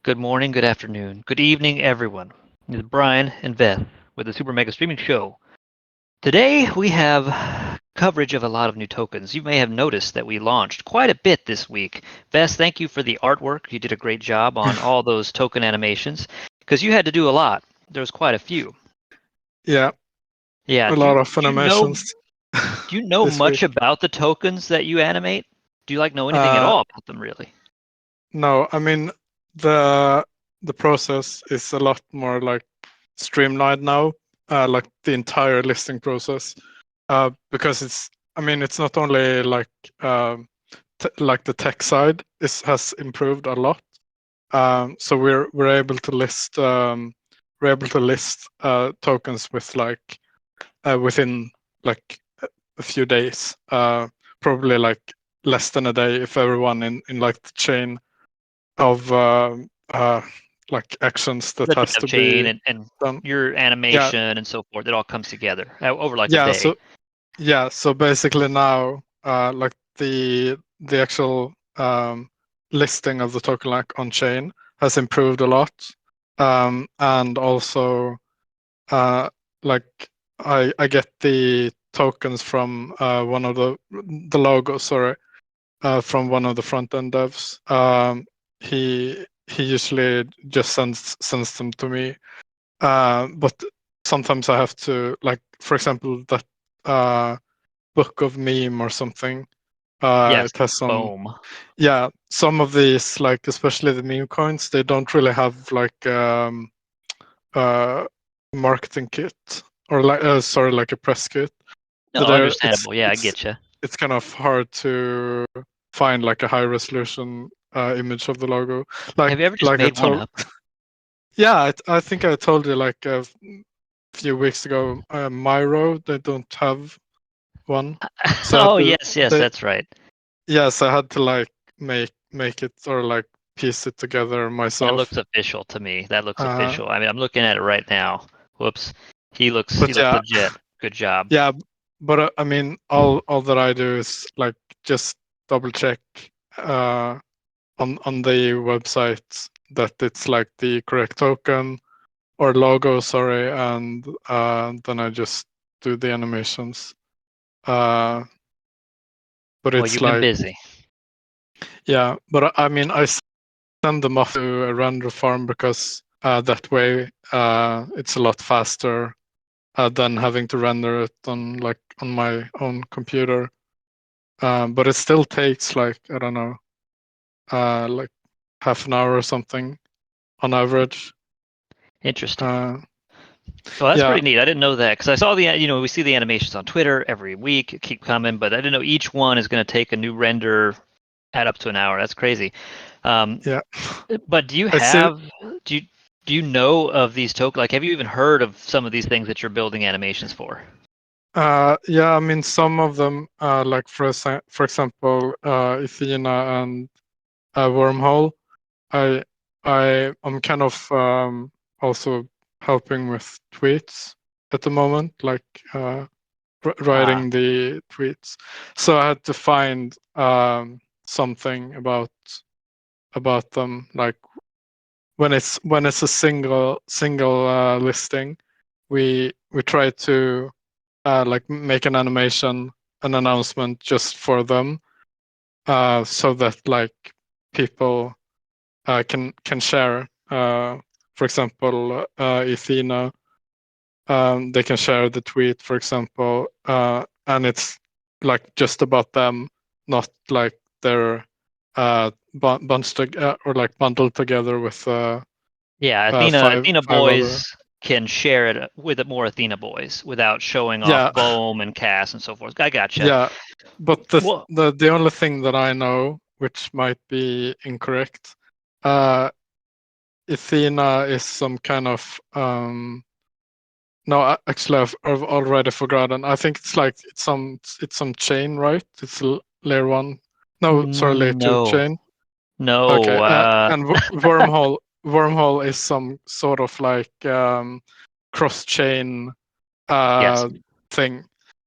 Good morning, good afternoon, good evening, everyone. This is Brian and Beth with the Super Mega Streaming Show. Today we have coverage of a lot of new tokens. You may have noticed that we launched quite a bit this week. Beth, thank you for the artwork. You did a great job on all those token animations because you had to do a lot. There was quite a few. Yeah, Yeah, a do lot you, of do you know animations do you know this week. much about the tokens that you animate? Do you know anything at Uh, all about them really? no, I mean the process is a lot more like streamlined now, like the entire listing process, because it's not only like like the tech side has improved a lot. So we're able to list tokens with like within like a few days, probably like less than a day if everyone in like the chain of like actions that The has dev to chain be and done. your Yeah, animation and so forth, it all comes together over like a yeah. day. So basically now, like the actual listing of the token like on chain has improved a lot, and also like I get the tokens from one of the logos, sorry, from one of the front end devs. He usually just sends them to me, but sometimes I have to, like, for example, that book of meme or something. Yes, It has some, boom. yeah, some of these, like especially the meme coins, they don't really have like uh marketing kit, or like sorry, like a press kit. So No, there understandable. Yeah, I get you. it's kind of hard to find like a high resolution image of the logo. Have you ever just Like I made one told, up? yeah, I think I told you like a few weeks ago. Myro, they don't have one, so I had Oh, to. yes, They, that's right. yes, I had to like make it, or like piece it together That myself. looks official to me. That looks Uh, official. I mean, I'm looking at it right now. Whoops. He but looks yeah, legit. Good job. yeah, but I mean, all that I do is like just double check uh, on the website that it's like the correct token or logo, sorry, and then I just do the animations. Uh, but Well, it's you've been like, busy. yeah, but I mean, I send them off to a render farm because that way it's a lot faster than having to render it on my own computer. But it still takes like, I don't know, like half an hour or something on average. Interesting. Uh, Well, that's yeah, pretty neat. I didn't know that because I saw we see the animations on Twitter every week, keep coming, but I didn't know each one is going to take a new render, add up to an hour. That's crazy. Um, yeah. but I still, do you do you know of these tokens? Like, have you even heard of some of these things that you're building animations for? yeah. I mean, some of them, like for example, Athena and Wormhole. I I'm kind of also helping with tweets at the moment, like Ah, writing the tweets. So I had to find something about them, like when it's a single listing, we try to like make an animation, an announcement just for them, so that like people can share. For example, Athena, they can share the tweet, for example, and it's like just about them, not like they're bunched or like bundled together with yeah. Athena five other. boys can share it with more Athena boys without showing off Yeah, Bohm and Cass and so forth. I gotcha. yeah. But Well, the only thing that I know, which might be incorrect, uh, Athena is some kind of no, actually, I've already forgotten. I think it's like it's some chain, right? It's layer one. No, sorry, layer two no, chain. no. Okay, and wormhole is some sort of like cross chain Yes. uh thing,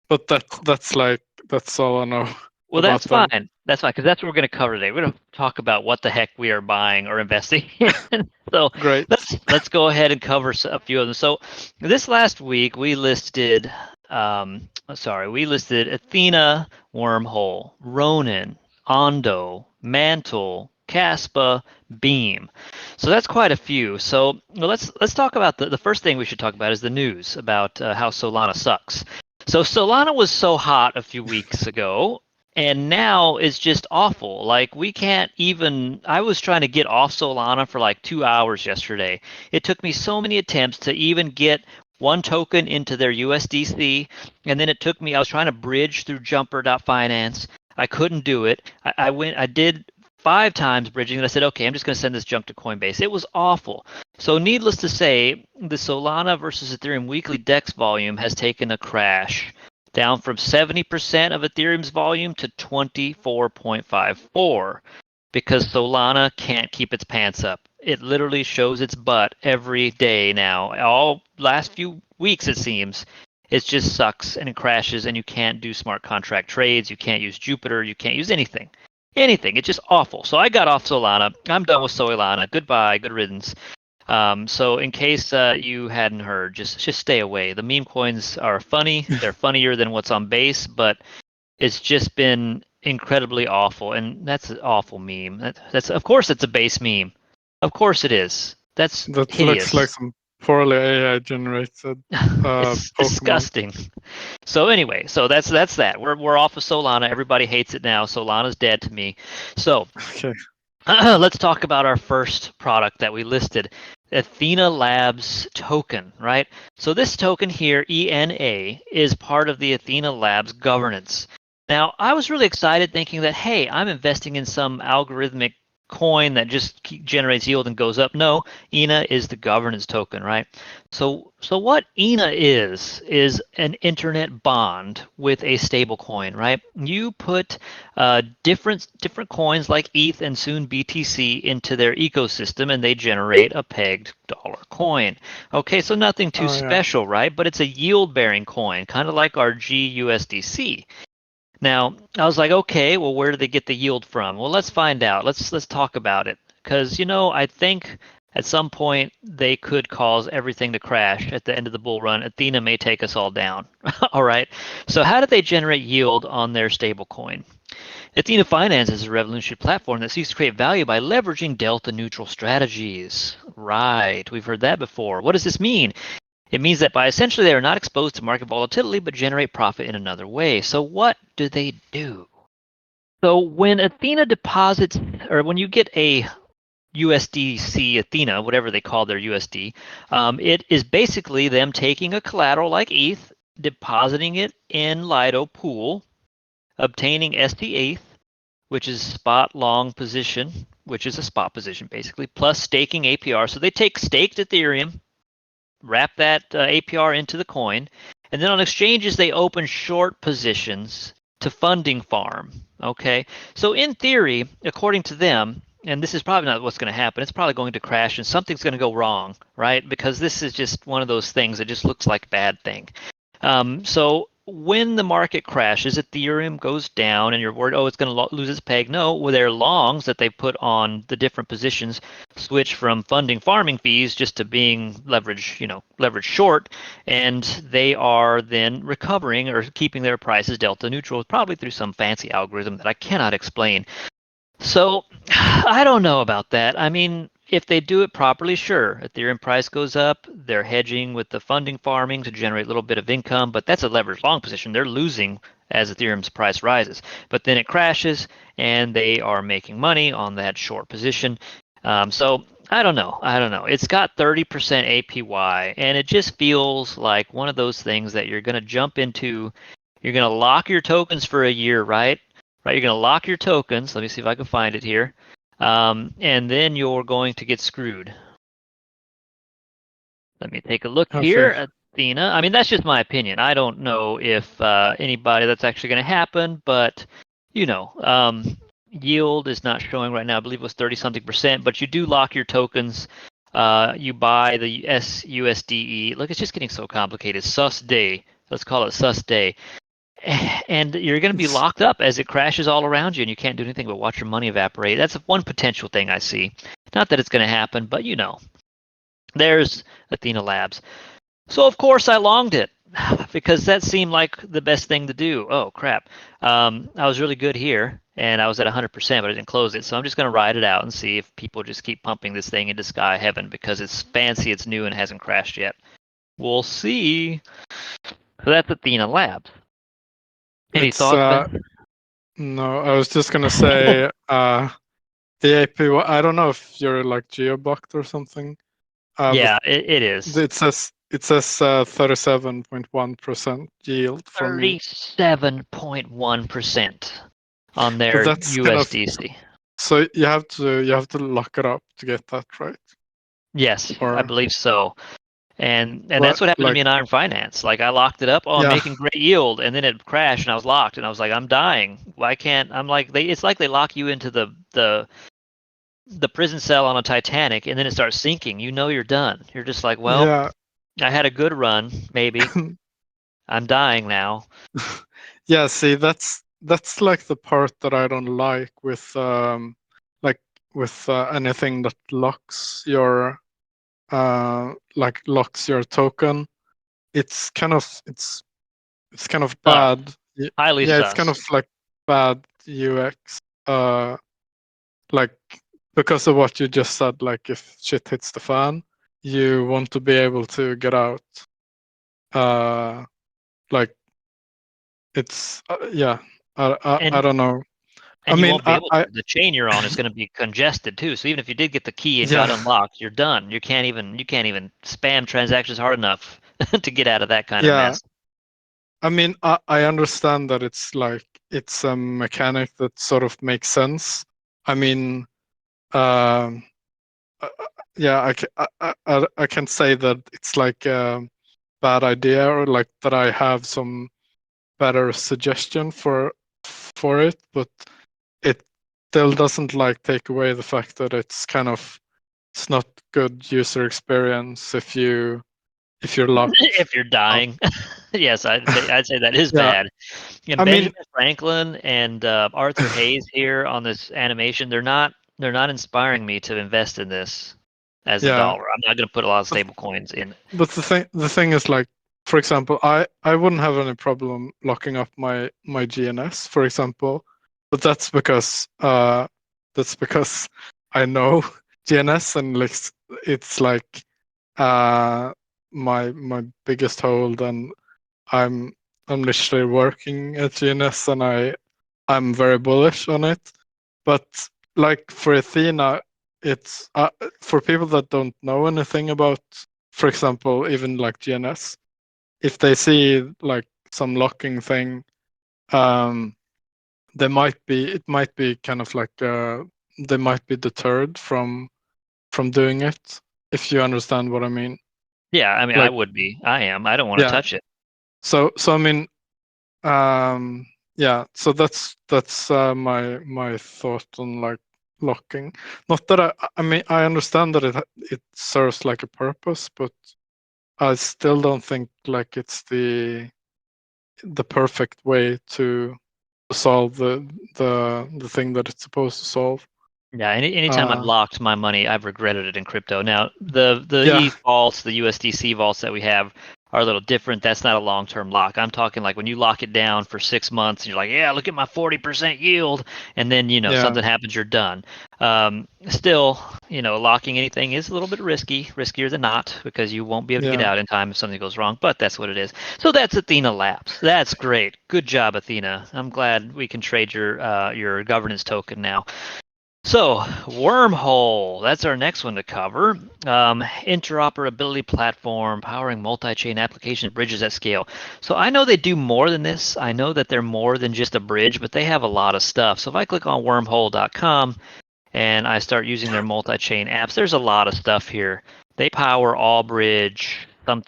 but that's like that's all I know. Well, about that's them. fine. That's fine because that's what we're going to cover today. We're going to talk about what the heck we are buying or investing in. So Great. let's go ahead and cover a few of them. So this last week we listed, we listed Athena, Wormhole, Ronin, Ondo, Mantle, Caspa, Beam. So that's quite a few. So let's talk about the first thing we should talk about is the news about how Solana sucks. So Solana was so hot a few weeks ago, and now it's just awful. Like we can't even. I was trying to get off Solana for like 2 hours yesterday. It took me so many attempts to even get one token into their USDC, and then it took me. I was trying to bridge through Jumper.finance. I couldn't do it. I did 5 times bridging, and I said, okay, I'm just going to send this junk to Coinbase. It was awful. So, needless to say, the Solana versus Ethereum weekly DEX volume has taken a crash, down from 70% of Ethereum's volume to 24.54 because Solana can't keep its pants up. It literally shows its butt every day now. All last few weeks, it seems. It just sucks and it crashes, and you can't do smart contract trades. You can't use Jupiter. You can't use anything. Anything. It's just awful. So I got off Solana. I'm done with Solana. Goodbye. Good riddance. So in case you hadn't heard, just stay away. The meme coins are funny. They're funnier than what's on base, but it's just been incredibly awful, and that's an awful meme. That's of course it's a base meme. Of course it is. That's That looks like hideous. some poorly AI generated It's Pokemon. disgusting. So anyway, so that's that. We're off of Solana. Everybody hates it now. Solana's dead to me. So Okay. let's talk about our first product that we listed, Athena Labs token, right? So this token here, ENA, is part of the Athena Labs governance. Now, I was really excited thinking that, hey, I'm investing in some algorithmic coin that just generates yield and goes up. No, ENA is the governance token, right? So what ENA is an internet bond with a stable coin, right? You put different coins like ETH and soon BTC into their ecosystem, and they generate a pegged dollar coin. Okay, so nothing too Oh yeah. special, right? But it's a yield-bearing coin, kind of like our GUSDC. Now, I was like, okay, well, where do they get the yield from? Well, let's find out. Let's talk about it, because I think at some point they could cause everything to crash at the end of the bull run. Athena may take us all down. All right. So, how did they generate yield on their stablecoin? Athena Finance is a revolutionary platform that seeks to create value by leveraging delta neutral strategies. Right. We've heard that before. What does this mean? It means that by essentially they are not exposed to market volatility but generate profit in another way. So what do they do? So when Athena deposits, or when you get a USDC Athena, whatever they call their USD, it is basically them taking a collateral like ETH, depositing it in Lido pool, obtaining ST8, which is spot long position, which is a spot position basically, plus staking APR. So they take staked Ethereum, wrap that APR into the coin, and then on exchanges they open short positions to funding farm. Okay, so in theory, according to them, and this is probably not what's going to happen, it's probably going to crash and something's going to go wrong, right? Because this is just one of those things that just looks like a bad thing. So when the market crashes, Ethereum goes down, and you're worried, oh, it's going to lose its peg. No, well, their longs that they put on the different positions switch from funding farming fees just to being leverage short, and they are then recovering or keeping their prices delta neutral, probably through some fancy algorithm that I cannot explain. So I don't know about that. I mean, if they do it properly, sure. Ethereum price goes up, they're hedging with the funding farming to generate a little bit of income, but that's a leveraged long position. They're losing as Ethereum's price rises. But then it crashes and they are making money on that short position. So I don't know. It's got 30% APY, and it just feels like one of those things that you're going to jump into. You're going to lock your tokens for a year, right? Right, you're going to lock your tokens. Let me see if I can find it here. And then you're going to get screwed. Let me take a look Okay. here, Athena. I mean, that's just my opinion. I don't know if anybody that's actually going to happen, but yield is not showing right now. I believe it was 30 something percent, but you do lock your tokens. You buy the SUSDE. Look, it's just getting so complicated. SUSD. Let's call it SUSD. And you're going to be locked up as it crashes all around you, and you can't do anything but watch your money evaporate. That's one potential thing I see. Not that it's going to happen, but there's Athena Labs. So of course I longed it because that seemed like the best thing to do. Oh crap! I was really good here, and I was at 100%, but I didn't close it. So I'm just going to ride it out and see if people just keep pumping this thing into sky heaven because it's fancy, it's new, and hasn't crashed yet. We'll see. So that's Athena Labs. Any It's thoughts, Ben? no, I was just gonna say the APY. I don't know if you're like geo-blocked or something. But Yeah, it is. it says 37.1% yield for me. 37.1% on But their that's kind of USDC. so you have to lock it up to get that right. Yes, I Or believe so. And like that's what happened to like me in Iron Finance. Like I locked it up. Oh, I'm yeah, making great yield, and then it crashed, and I was locked, and I was like, I'm dying. Why can't I'm like they? It's like they lock you into the prison cell on a Titanic, and then it starts sinking. You know you're done. You're just like, well, yeah. I had a good run, maybe. I'm dying now. Yeah, see, that's like the part that I don't like with like with anything that locks your token. It's kind of Sus. bad. Highly Yeah, it's kind sus. of like bad UX. Like because of what you just said, like if shit hits the fan, you want to be able to get out. Uh, like it's yeah. I And don't know. I and you mean, won't be able to. The chain you're on is going to be congested too. So even if you did get the key and got yeah, unlocked, you're done. You can't even spam transactions hard enough to get out of that kind of yeah. mess. I mean, I understand that it's a mechanic that sort of makes sense. I mean, um, uh, yeah, I can say that it's like a bad idea or like that I have some better suggestion for it, but it still doesn't like take away the fact that it's not good user experience if you're locked If you're up. dying, yes, I'd say that is Yeah, bad. And I mean, Benjamin Franklin and Arthur Hayes here on this animation, they're not inspiring me to invest in this as a yeah, dollar. I'm not going to put a lot of but stable coins in. but the thing is like, for example, I wouldn't have any problem locking up my GNS, for example, but that's because I know GNS and like it's like uh my biggest hold, and I'm I'm literally working at GNS, and I'm very bullish on it. But like for Athena, it's for people that don't know anything about, for example, even like GNS, if they see like some locking thing, um, it might be kind of like they might be deterred from doing it, if you understand what I mean. Yeah, I mean, I Like, would be. I am. I don't want to yeah. touch it. So I mean, yeah. So that's my thought on like locking. Not that I mean I understand that it serves like a purpose, but I still don't think like it's the perfect way to solve the thing that it's supposed to solve. Yeah, anytime I've Uh, locked my money, I've regretted it in crypto. Now, the yeah, ETH vaults, the USDC vaults that we have are a little different. That's not a long-term lock. I'm talking like when you lock it down for 6 months and you're like, yeah, look at my 40% yield, and then yeah, something happens, you're done. Still, locking anything is a little bit risky, riskier than not, because you won't be able to get yeah. out in time if something goes wrong. But that's what it is. So that's Athena Labs. That's great. Good job, Athena. I'm glad we can trade your governance token now. So, Wormhole, that's our next one to cover. Interoperability platform powering multi chain application bridges at scale. So, I know they do more than this. I know that they're more than just a bridge, but they have a lot of stuff. So, if I click on wormhole.com and I start using their multi chain apps, there's a lot of stuff here. They power all bridge, some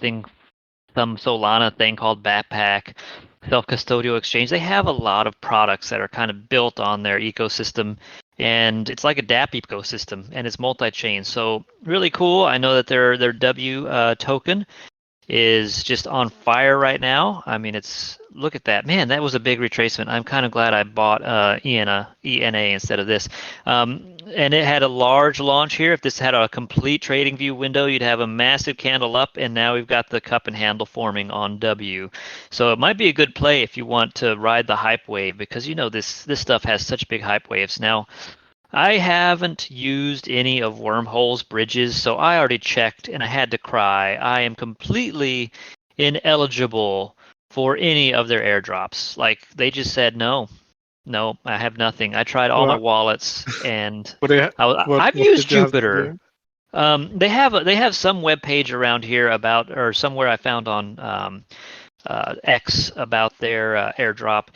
Solana thing called Backpack, self-custodial exchange. They have a lot of products that are kind of built on their ecosystem, and it's like a DApp ecosystem, and it's multi-chain. So really cool. I know that their W token is just on fire right now. I mean, look at that. Man, that was a big retracement. I'm kind of glad I bought ENA instead of this. And it had a large launch here. If this had a complete trading view window, you'd have a massive candle up, and now we've got the cup and handle forming on W. So it might be a good play if you want to ride the hype wave, because this stuff has such big hype waves. Now, I haven't used any of Wormhole's bridges, so I already checked and I had to cry. I am completely ineligible for any of their airdrops. Like, they just said no. No, I have nothing. I tried all my What wallets, and what do you, I've what used did you have to Jupiter. do? They have some web page around here about, or somewhere I found on X about their airdrop.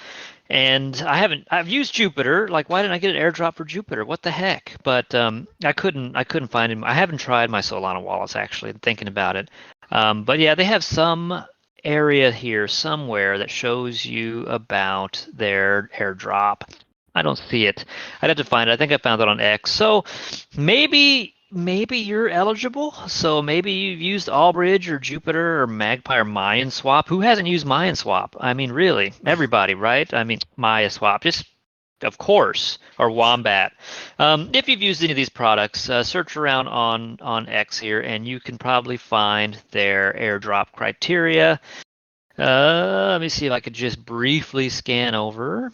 And I've used Jupiter. Like, why didn't I get an airdrop for Jupiter? What the heck? But I couldn't find him. I haven't tried my Solana wallets actually, thinking about it. But yeah, they have some area here somewhere that shows you about their airdrop. I don't see it. I'd have to find it. I think I found it on X. So maybe you're eligible. So maybe you've used Allbridge or Jupiter or Magpie or Mayan Swap. Who hasn't used Mayan Swap? I mean, really, everybody, right? I mean, Maya Swap, just of course, or Wombat. If you've used any of these products, search around on X here, and you can probably find their airdrop criteria. Let me see if I could just briefly scan over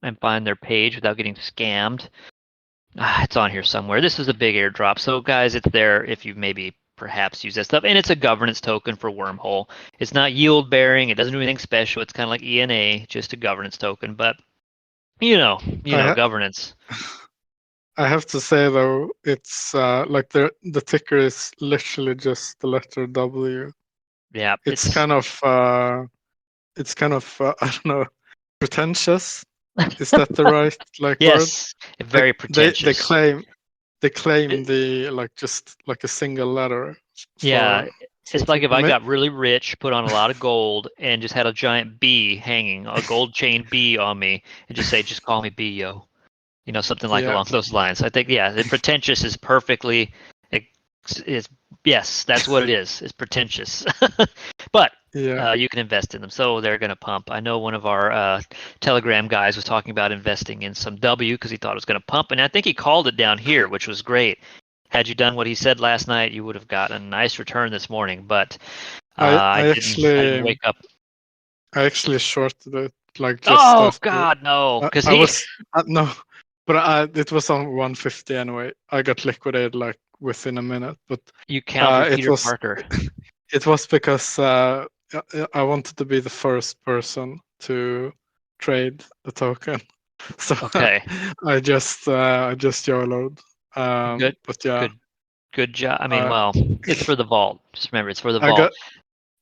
and find their page without getting scammed. It's on here somewhere. This is a big airdrop. So guys, it's there if you maybe perhaps use that stuff. And it's a governance token for Wormhole. It's not yield bearing. It doesn't do anything special. It's kind of like ENA, just a governance token. But I ha governance. I have to say though, it's like the ticker is literally just the letter W. Yeah, It's kind of I don't know, pretentious. Is that the right word? yes, Like very they pretentious. claim It- the like just like a single letter yeah, for it's like if ticker. I got really rich, put on a lot of gold, and just had a giant bee hanging, a gold chain bee on me, and just call me B, yo. Something like Yeah, along those lines. I think, yeah, the pretentious is perfectly, is yes, that's what it is. It's pretentious, but yeah. you can invest in them, so they're going to pump. I know one of our Telegram guys was talking about investing in some W because he thought it was going to pump, and I think he called it down here, which was great. Had you done what he said last night, you would have gotten a nice return this morning, but I I I didn't actually wake up. I actually shorted it like just Oh after. God, no, because I he was no, but it was on 150 anyway. I got liquidated like within a minute, but you countered it Peter was Parker. it was because I wanted to be the first person to trade the token, so Okay, I just YOLO'd. good, But yeah, good. Good job. I mean, uh, well, it's for the vault. Just remember, it's for the I vault. got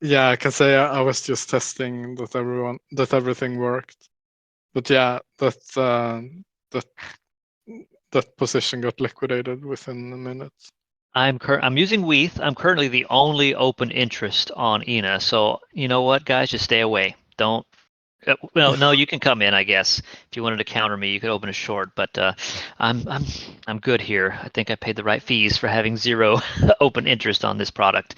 yeah. I can say I was just testing that everything worked. But yeah, that that position got liquidated within a minute. I'm using WETH. I'm currently the only open interest on ENA. So you know what, guys, just stay away. Don't. Well, no, you can come in, I guess. If you wanted to counter me, you could open a short. But I'm good here. I think I paid the right fees for having zero open interest on this product.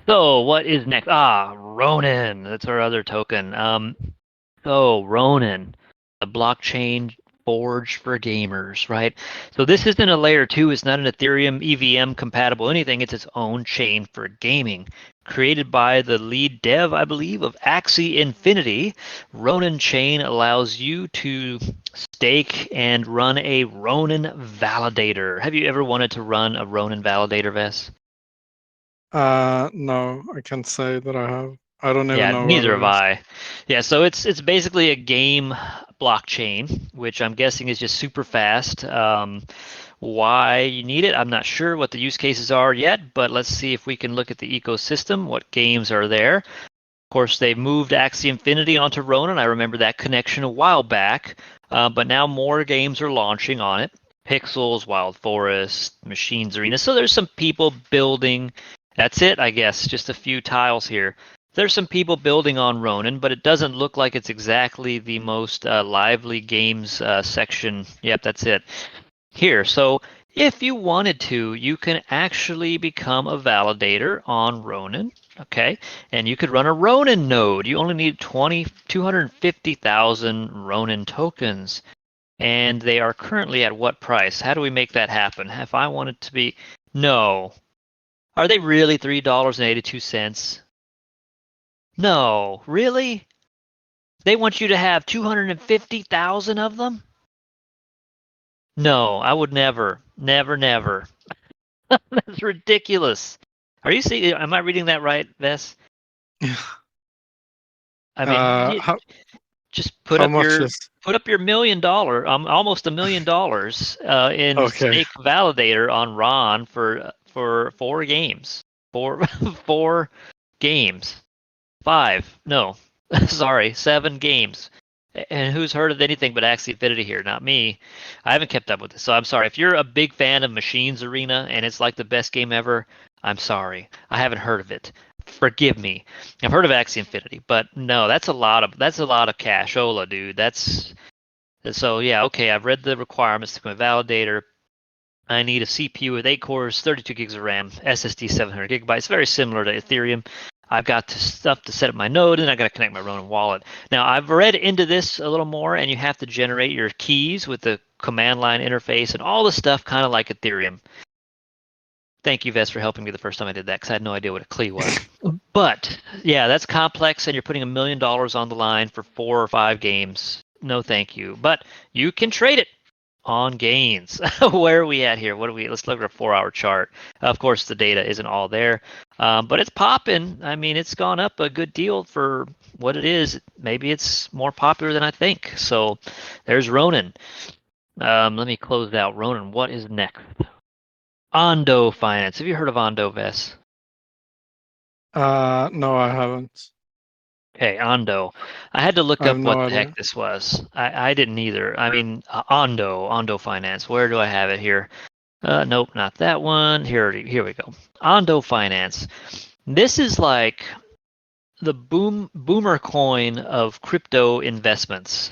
So what is next? Ronin. That's our other token. So Ronin, a blockchain forge for gamers, right? So this isn't a layer two. It's not an Ethereum EVM compatible anything. It's its own chain for gaming. Created by the lead dev, I believe, of Axie Infinity, Ronin Chain allows you to stake and run a Ronin validator. Have you ever wanted to run a Ronin validator, Vess? No, I can't say that I have. I don't even Yeah, know what neither it have is. I. Yeah, so it's basically a game blockchain, which I'm guessing is just super fast. Why you need it, I'm not sure what the use cases are yet, but let's see if we can look at the ecosystem, what games are there. Of course, they moved Axie Infinity onto Ronin. I remember that connection a while back, but now more games are launching on it. Pixels, Wild Forest, Machines Arena. So there's some people building. That's it, I guess. Just a few tiles here. There's some people building on Ronin, but it doesn't look like it's exactly the most lively games section. Yep, that's it. Here, so if you wanted to, you can actually become a validator on Ronin. Okay, and you could run a Ronin node. You only need 250,000 Ronin tokens. And they are currently at what price? How do we make that happen? If I want it to be, no. Are they really $3.82? No, really? They want you to have 250,000 of them? No, I would never, never, never. That's ridiculous. Are you seeing? Am I reading that right, Vess? I mean, how just how much is put up your $1 million, almost $1 million in okay? stake validator on Ron for 4 games, four 4 games, 5. No, sorry, 7 games. And who's heard of anything but Axie Infinity here? Not me. I haven't kept up with this, so I'm sorry. If you're a big fan of Machines Arena and it's like the best game ever, I'm sorry. I haven't heard of it. Forgive me. I've heard of Axie Infinity, but no, that's a lot of cashola, dude. That's so yeah. Okay, I've read the requirements to become a validator. I need a CPU with 8 cores, 32 gigs of RAM, SSD 700 gigabytes, very similar to Ethereum. I've got stuff to set up my node, and I got to connect my Ronin wallet. Now, I've read into this a little more, and you have to generate your keys with the command line interface and all the stuff, kind of like Ethereum. Thank you, Vest, for helping me the first time I did that because I had no idea what a CLE was. But yeah, that's complex, and you're putting $1 million on the line for 4 or 5 games. No, thank you. But you can trade it on gains. Where are we at here? Let's look at a 4-hour chart. Of course, the data isn't all there, but it's popping. I mean, it's gone up a good deal for what it is. Maybe it's more popular than I think. So there's Ronin. Let me close out Ronin. What is next? Ondo Finance. Have you heard of Ondo, Vess? No, I haven't. Okay, Ondo. I had to look I have up no what the heck idea. this was. I didn't either. I mean, Ondo Finance. Where do I have it here? Nope, not that one. Here we go. Ondo Finance. This is like the boomer coin of crypto investments.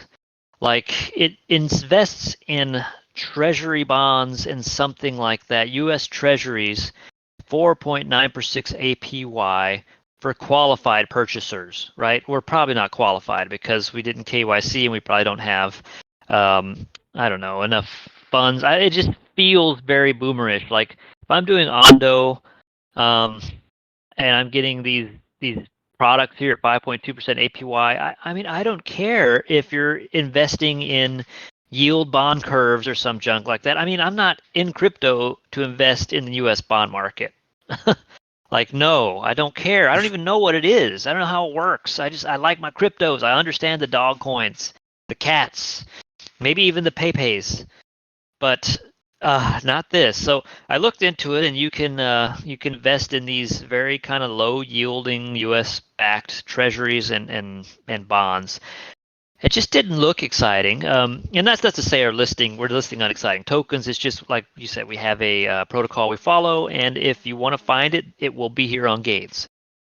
Like it invests in treasury bonds and something like that. U.S. Treasuries, 4.9% APY for qualified purchasers, right? We're probably not qualified because we didn't KYC and we probably don't have, I don't know, enough funds. It just feels very boomerish. Like if I'm doing Ondo, um, and I'm getting these products here at 5.2% APY. I mean, I don't care if you're investing in yield bond curves or some junk like that. I mean, I'm not in crypto to invest in the US bond market. Like, no, I don't care. I don't even know what it is. I don't know how it works. I like my cryptos. I understand the dog coins, the cats, maybe even the PayPays, but not this. So I looked into it, and you can invest in these very kind of low yielding U.S. backed treasuries and bonds. It just didn't look exciting, and that's not to say we're listing unexciting tokens. It's just like you said, we have a protocol we follow, and if you want to find it, it will be here on Gates.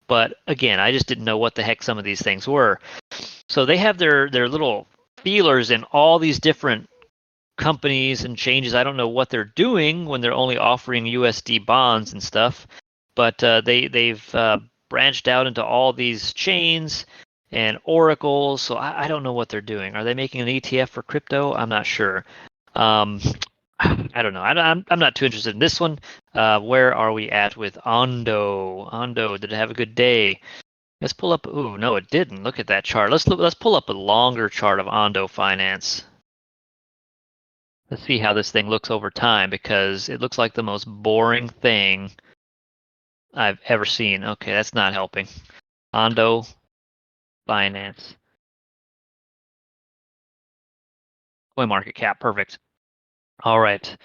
But again, I just didn't know what the heck some of these things were. So they have their little feelers in all these different companies and changes. I don't know what they're doing when they're only offering USD bonds and stuff, but they've branched out into all these chains and oracles. So I don't know what they're doing. Are they making an ETF for crypto? I'm not sure. Um, I don't know. I'm not too interested in this one. Where are we at with Ondo? Ondo, did it have a good day? Let's pull up. Ooh, no, it didn't. Look at that chart. Let's pull up a longer chart of Ondo Finance. Let's see how this thing looks over time because it looks like the most boring thing I've ever seen. Okay, that's not helping. Ondo Finance. Coin market cap. Perfect. All right.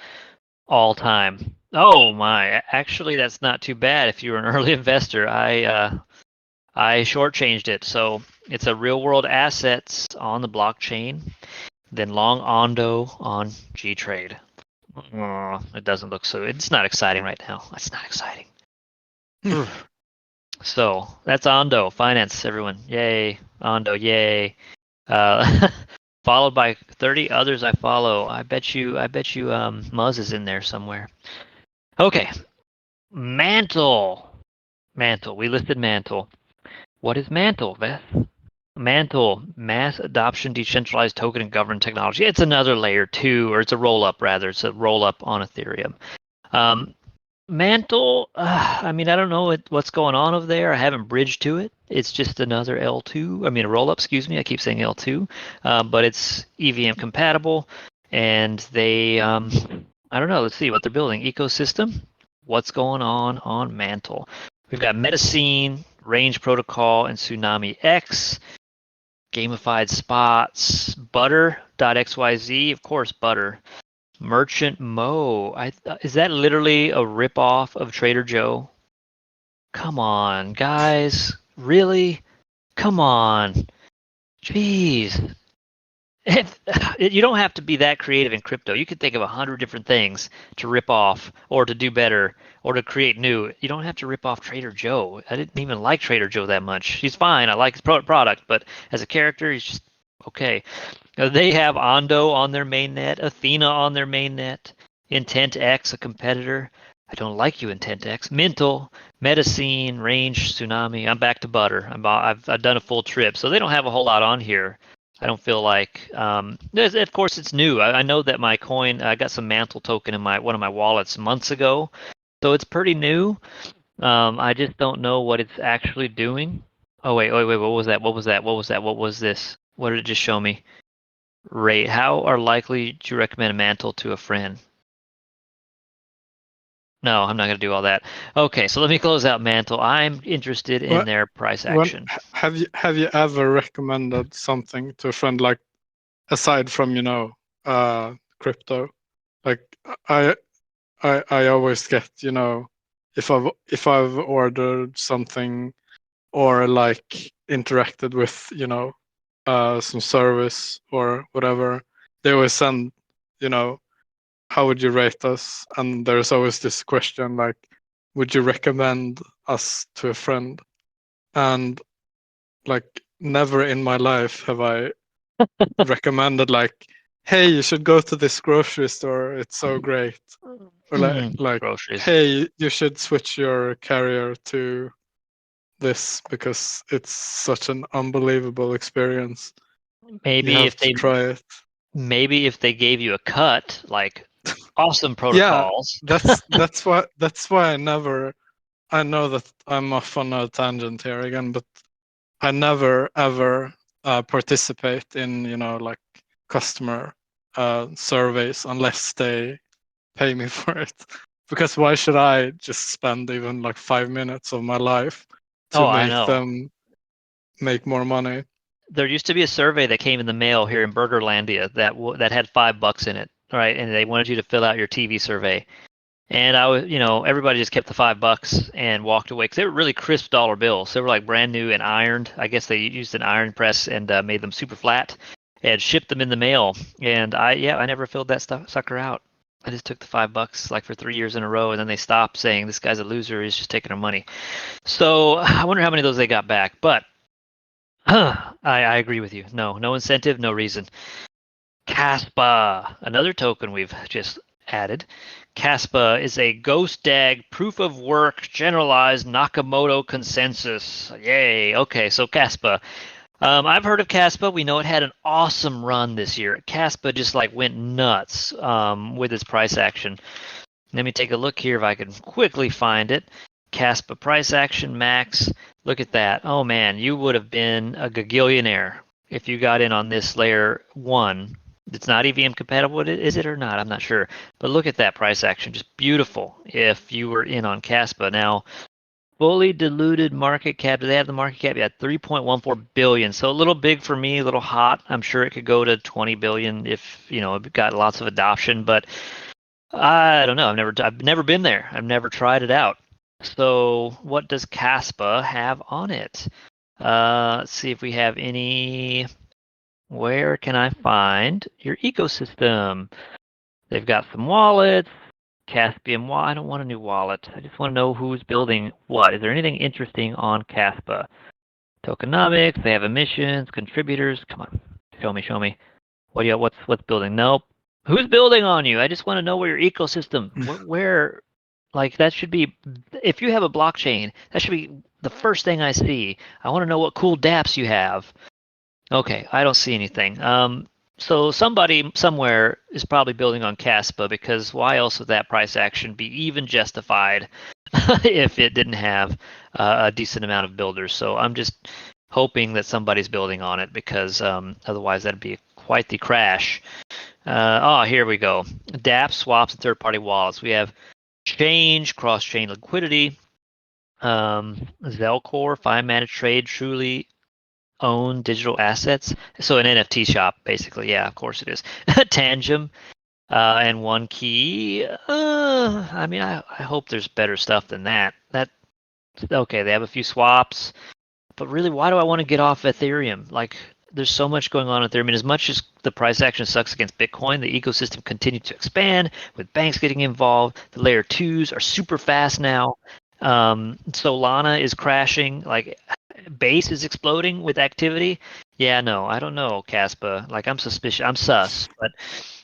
All time. Oh my. Actually, that's not too bad if you were an early investor. I shortchanged it. So it's a real world assets on the blockchain, then long Ondo on gTrade. Oh, it doesn't look so. It's not exciting right now. It's not exciting. So that's Ondo Finance, everyone. Yay. Ondo, yay. Followed by 30 others I follow. I bet you Muzz is in there somewhere. Okay. Mantle. Mantle. We listed Mantle. What is Mantle, Beth? Mantle, mass adoption, decentralized token and governance technology. It's another layer 2, or it's a roll up rather. It's a roll up on Ethereum. Mantle, I mean, I don't know what's going on over there. I haven't bridged to it. It's just another L2. I mean, a roll up, excuse me. I keep saying L2, but it's EVM compatible. And I don't know. Let's see what they're building. Ecosystem. What's going on Mantle? We've got Metacene, Range Protocol, and Tsunami X. Gamified spots. Butter.xyz. Of course, Butter. Merchant Mo. Is that literally a ripoff of Trader Joe? Come on, guys. Really? Come on. Jeez. You don't have to be that creative in crypto. You could think of 100 different things to rip off or to do better or to create new. You don't have to rip off Trader Joe. I didn't even like Trader Joe that much. He's fine. I like his product, but as a character, he's just okay. They have Ondo on their mainnet, Athena on their mainnet, Intent X, a competitor. I don't like you, Intent X. Mintal, Metacene, Range, Tsunami. I'm back to Butter. I've done a full trip, so they don't have a whole lot on here. I don't feel like. Of course, it's new. I know that my coin. I got some Mantle token in one of my wallets months ago, so it's pretty new. I just don't know what it's actually doing. Oh wait. What was that? What was that? What was that? What was this? What did it just show me? Rate. How are likely to recommend a Mantle to a friend? No, I'm not going to do all that. Okay, so let me close out Mantle. I'm interested in What their price when action. have you ever recommended something to a friend, like aside from crypto? Like I I always get, if I've ordered something or like interacted with, some service or whatever, they always send, you know, how would you rate us? And there's always this question like, would you recommend us to a friend? And like, never in my life have I recommended like, hey, you should go to this grocery store. It's so great. Or like, Groceries. hey, you should switch your carrier to this because it's such an unbelievable experience. You Maybe have if to they try it. maybe if they gave you a cut, like awesome Yeah, protocols. that's why I know that I'm off on a tangent here again, but I never ever participate in like customer surveys unless they pay me for it. Because why should I just spend even like 5 minutes of my life to Oh, I make know. them make more money? There used to be a survey that came in the mail here in Burgerlandia that had $5 in it, right? And they wanted you to fill out your TV survey. And I was, everybody just kept the $5 and walked away because they were really crisp dollar bills. They were like brand new and ironed. I guess they used an iron press and made them super flat and shipped them in the mail. And I never filled that sucker out. I just took the $5 like for 3 years in a row, and then they stopped saying this guy's a loser. He's just taking our money. So I wonder how many of those they got back. But I agree with you. No incentive, no reason. Caspa, another token we've just added. Caspa is a ghost DAG proof of work generalized Nakamoto consensus. Yay. Okay, so Caspa. I've heard of Caspa. We know it had an awesome run this year. Caspa just like went nuts with its price action. Let me take a look here if I can quickly find it. Caspa price action max. Look at that. Oh man, you would have been a gagillionaire if you got in on this layer 1. It's not EVM compatible, is it or not? I'm not sure. But look at that price action. Just beautiful if you were in on Caspa. Now, fully diluted market cap. Do they have the market cap? Yeah, 3.14 billion. So a little big for me, a little hot. I'm sure it could go to 20 billion if, it got lots of adoption, but I don't know. I've never been there. I've never tried it out. So what does Caspa have on it? Let's see if we have any. Where can I find your ecosystem? They've got some wallets. Caspian wallet. I don't want a new wallet. I just want to know who's building what. Is there anything interesting on Caspa? Tokenomics. They have emissions, contributors. Come on, show me, show me. What do you? What's building? Nope. Who's building on you? I just want to know where your ecosystem. Where? Like that should be, if you have a blockchain, that should be the first thing I see. I want to know what cool dApps you have. Okay, I don't see anything. So somebody somewhere is probably building on Caspa because why else would that price action be even justified if it didn't have a decent amount of builders? So I'm just hoping that somebody's building on it because otherwise that'd be quite the crash. Here we go. dApp swaps and third-party wallets. We have Change, cross-chain liquidity, Zelcore, five managed trade, truly own digital assets. So an NFT shop, basically. Yeah, of course it is. Tangem, and one key. I mean, I hope there's better stuff than that. Okay, they have a few swaps, but really, why do I want to get off Ethereum? Like, there's so much going on with Ethereum. And as much as the price action sucks against Bitcoin, the ecosystem continues to expand with banks getting involved. The layer twos are super fast now. Solana is crashing. Like, Base is exploding with activity. Yeah, no, I don't know, Caspa. Like, I'm suspicious. I'm sus, but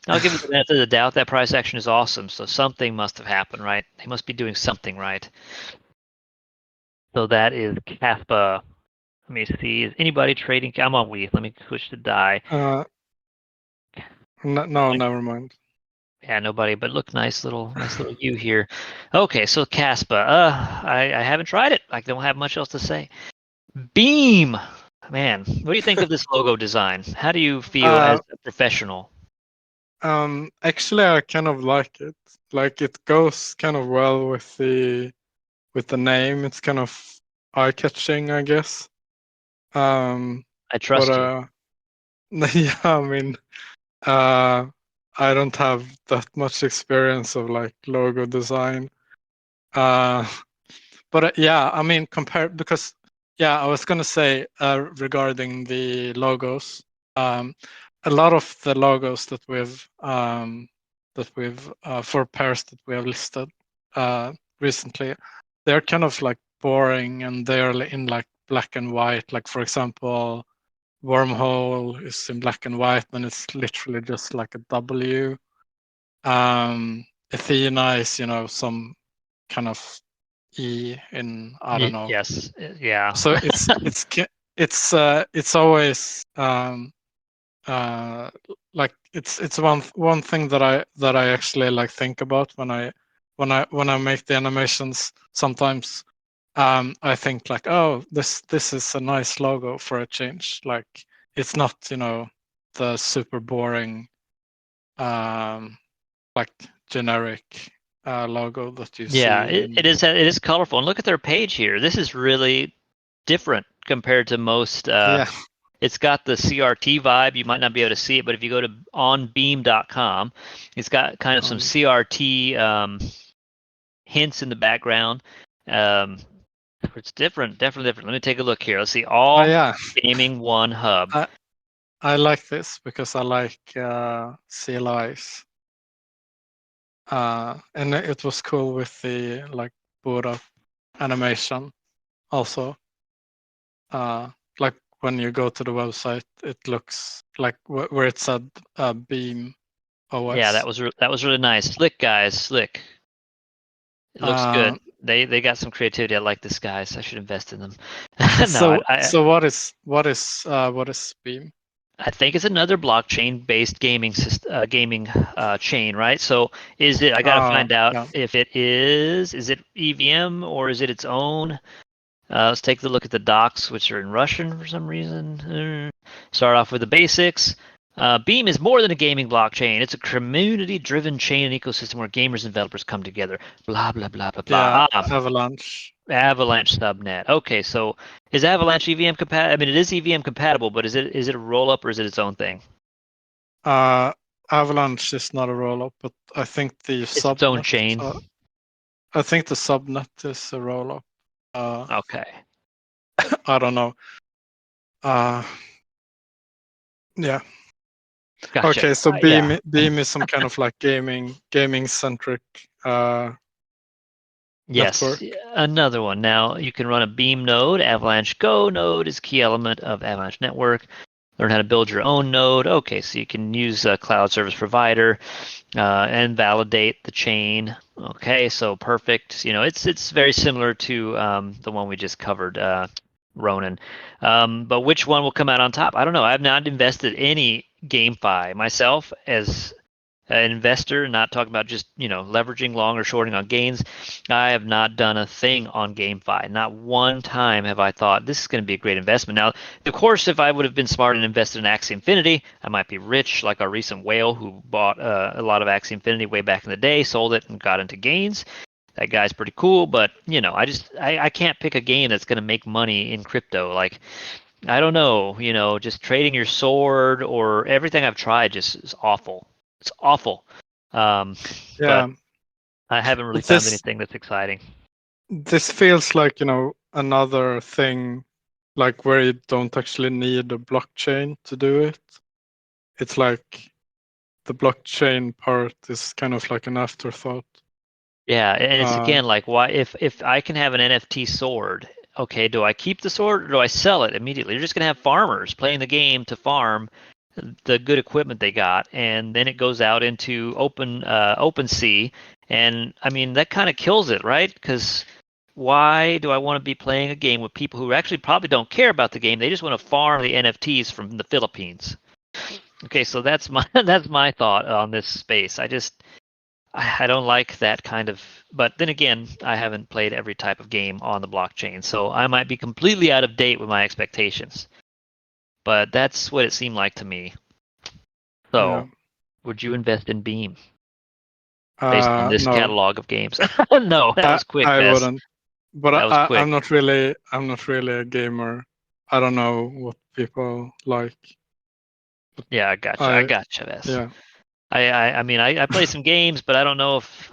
I'll give you the benefit of the doubt. That price action is awesome. So something must have happened, right? They must be doing something right. So that is Caspa. Let me see. Is anybody trading? I'm on Weave. Let me switch to DAI. No, never mind. Yeah, nobody. But look, nice little U here. Okay, so Caspa. I haven't tried it. I don't have much else to say. Beam. Man, what do you think of this logo design? How do you feel as a professional? Actually, I kind of like it. Like it goes kind of well with the name. It's kind of eye-catching, I guess. I But trust you. yeah, I mean, uh, I don't have that much experience of like logo design. Uh, but yeah, I mean, because yeah, I was gonna say regarding the logos, a lot of the logos that we've for pairs that we have listed recently, they're kind of like boring and they're in like black and white. Like for example, Wormhole is in black and white and it's literally just like a W. Athena is, some kind of E in, I don't know. Yes. Yeah. So it's always uh like it's one thing that I actually like think about when I make the animations. Sometimes I think like, oh, this is a nice logo for a change. Like it's not, the super boring like generic logo that you Yeah, see it in. is. It is colorful, and look at their page here. This is really different compared to most. Yeah. It's got the CRT vibe. You might not be able to see it, but if you go to onbeam.com, it's got kind of some CRT hints in the background. Um, it's different, definitely different. Let me take a look here. Let's see. Oh All yeah, gaming one hub. I like this because I like CLIs. And it was cool with the like boot up animation also. Like when you go to the website, it looks like where it said Beam Yeah, OS. that was really nice. Slick guys, slick. It looks good. Uh, They got some creativity. I like this guys. I should invest in them. No, so so what is Beam? I think it's another blockchain-based gaming system, gaming chain, right? So is it? I got to find out Yeah. if it is. Is it EVM or is it its own? Let's take a look at the docs, which are in Russian for some reason. Start off with the basics. Beam is more than a gaming blockchain. It's a community-driven chain and ecosystem where gamers and developers come together. Blah blah blah blah Yeah, blah. Avalanche. Avalanche subnet. Okay, so is Avalanche EVM compatible? I mean, it is EVM compatible, but is it a roll up or is it its own thing? Avalanche is not a rollup, but I think the It's its own subnet. chain. I think the subnet is a rollup. Okay, I don't know. Uh, yeah. gotcha. Okay, so Yeah. Beam is some kind of like gaming centric Yes, network. another one. Now you can run a Beam node. Avalanche Go node is key element of Avalanche network. learn how to build your own node. Okay, so you can use a cloud service provider and validate the chain. Okay, so perfect. It's very similar to the one we just covered, Ronin. But which one will come out on top? I don't know. I've not invested any GameFi myself as an investor, not talking about just leveraging long or shorting on gains. I have not done a thing on GameFi. Not one time have I thought this is going to be a great investment. Now, of course, if I would have been smart and invested in Axie Infinity, I might be rich, like our recent whale who bought a lot of Axie Infinity way back in the day, sold it, and got into gains. That guy's pretty cool, but I can't pick a game that's going to make money in crypto. Like I don't know, just trading your sword or everything I've tried just is awful. It's awful. But Yeah, I haven't really found this anything that's exciting. this feels like, another thing, like where you don't actually need a blockchain to do it. It's like the blockchain part is kind of like an afterthought. Yeah, and it's Uh, again like why if I can have an NFT sword, okay, do I keep the sword or do I sell it immediately? You're just gonna have farmers playing the game to farm the good equipment they got, and then it goes out into open sea, and I mean that kind of kills it, right? Because why do I want to be playing a game with people who actually probably don't care about the game? They just want to farm the NFTs from the Philippines. Okay, so that's my that's my thought on this space. I don't like that kind of, but then again, I haven't played every type of game on the blockchain, so I might be completely out of date with my expectations. But that's what it seemed like to me. yeah. So, would you invest in Beam based on this No, catalog of games? No, that was quick, I Vess. wouldn't. But That was quick. I'm not really a gamer. I don't know what people like. Yeah, I gotcha. I I gotcha, Vess. Yeah. I mean, I play some games, but I don't know if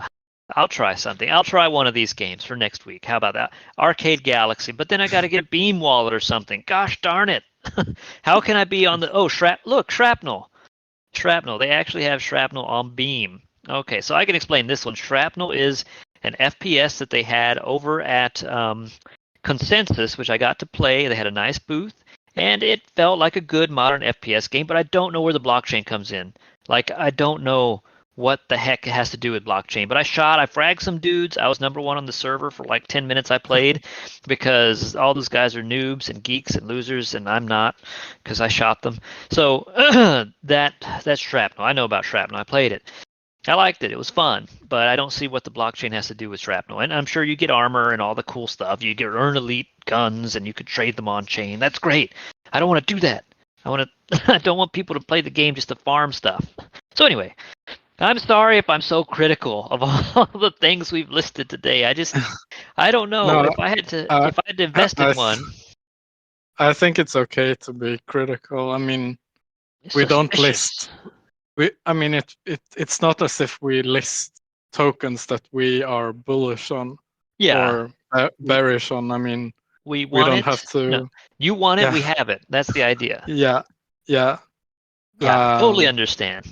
I'll try something. I'll try one of these games for next week. How about that? Arcade Galaxy. But then I got to get a Beam wallet or something. Gosh darn it. How can I be on the look, Shrapnel. Shrapnel. They actually have Shrapnel on Beam. Okay, so I can explain this one. Shrapnel is an FPS that they had over at Consensus, which I got to play. They had a nice booth, and it felt like a good modern FPS game, but I don't know where the blockchain comes in. Like, I don't know what the heck it has to do with blockchain. But I fragged some dudes. I was number one on the server for like 10 minutes I played because all those guys are noobs and geeks and losers, and I'm not because I shot them. So that's Shrapnel. I know about Shrapnel. I played it. I liked it. It was fun, but I don't see what the blockchain has to do with Shrapnel. And I'm sure you get armor and all the cool stuff. You get earn elite guns and you could trade them on chain. That's great. I don't want to do that. I don't want people to play the game just to farm stuff. So anyway, I'm sorry if I'm so critical of all the things we've listed today. I don't know No, I if I had to I invest in I, one. I think it's okay to be critical. I mean, It's we don't list. suspicious. I mean, it's not as if we list tokens that we are bullish on Yeah, or bearish on. I mean, we we want don't have it. No, to. you want it. Yeah, We have it. That's the idea. yeah, yeah. Yeah, totally Um, understand.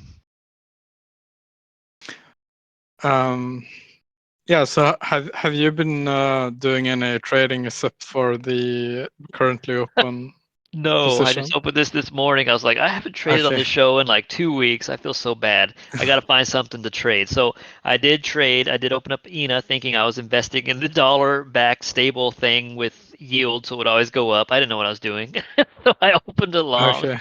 um, yeah. So have you been doing any trading except for the currently open No, I just position? opened this morning. I was like, I haven't traded on Okay. this show in like 2 weeks. I feel so bad. I got to find something to trade. So I did trade. I did open up ENA thinking I was investing in the dollar back stable thing with yield, so it would always go up. I didn't know what I was doing. So I opened a long Okay.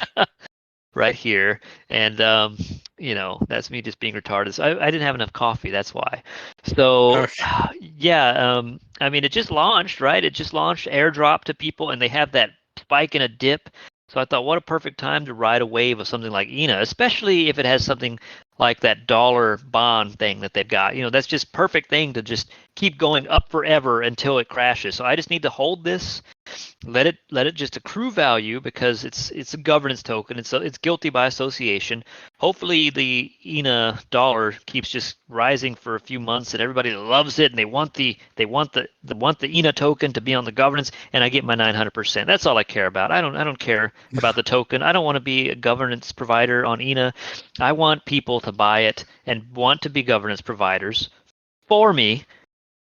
right here. And, that's me just being retarded. So I didn't have enough coffee. That's why. So, Okay. yeah, I mean, it just launched, right? It just launched airdrop to people, and they have that spike and a dip. So I thought, what a perfect time to ride a wave of something like ENA, especially if it has something like that dollar bond thing that they've got. That's just perfect thing to just keep going up forever until it crashes. So I just need to hold this, let it just accrue value because it's a governance token. It's guilty by association. Hopefully the ENA dollar keeps just rising for a few months and everybody loves it and they want the ENA token to be on the governance and I get my 900%. That's all I care about. I don't care about the token. I don't want to be a governance provider on ENA. I want people to buy it and want to be governance providers for me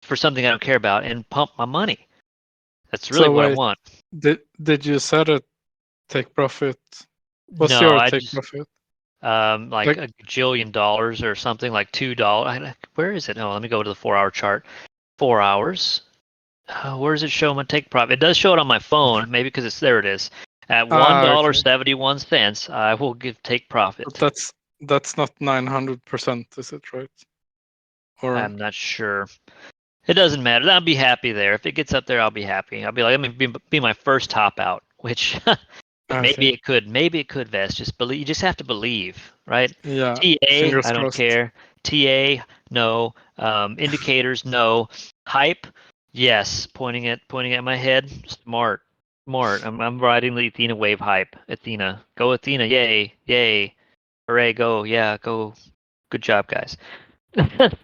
for something I don't care about and pump my money. That's really So what I wait, want. did you set a take profit? What's No, your I take just profit? like Like, a gajillion dollars or something like $2. Where is it? Oh, let me go to the 4 hour chart. 4 hours. Where does it show my take profit? It does show it on my phone, maybe because it's there. It is at okay. $1.71. I will take But profit. that's not 900%, is it, right? Or I'm not sure. It doesn't matter. I'll be happy there. If it gets up there, I'll be happy. I'll be like, let me be my first top out, which maybe okay. it could. Maybe it could, Vest. Just believe. You just have to believe, right? Yeah. TA, Fingers I don't crossed. care. TA, no. Indicators, no. Hype, yes. Pointing at my head. Smart, smart. I'm riding the Athena wave hype. Athena, go Athena! Yay, yay, hooray, go, yeah, go. Good job, guys.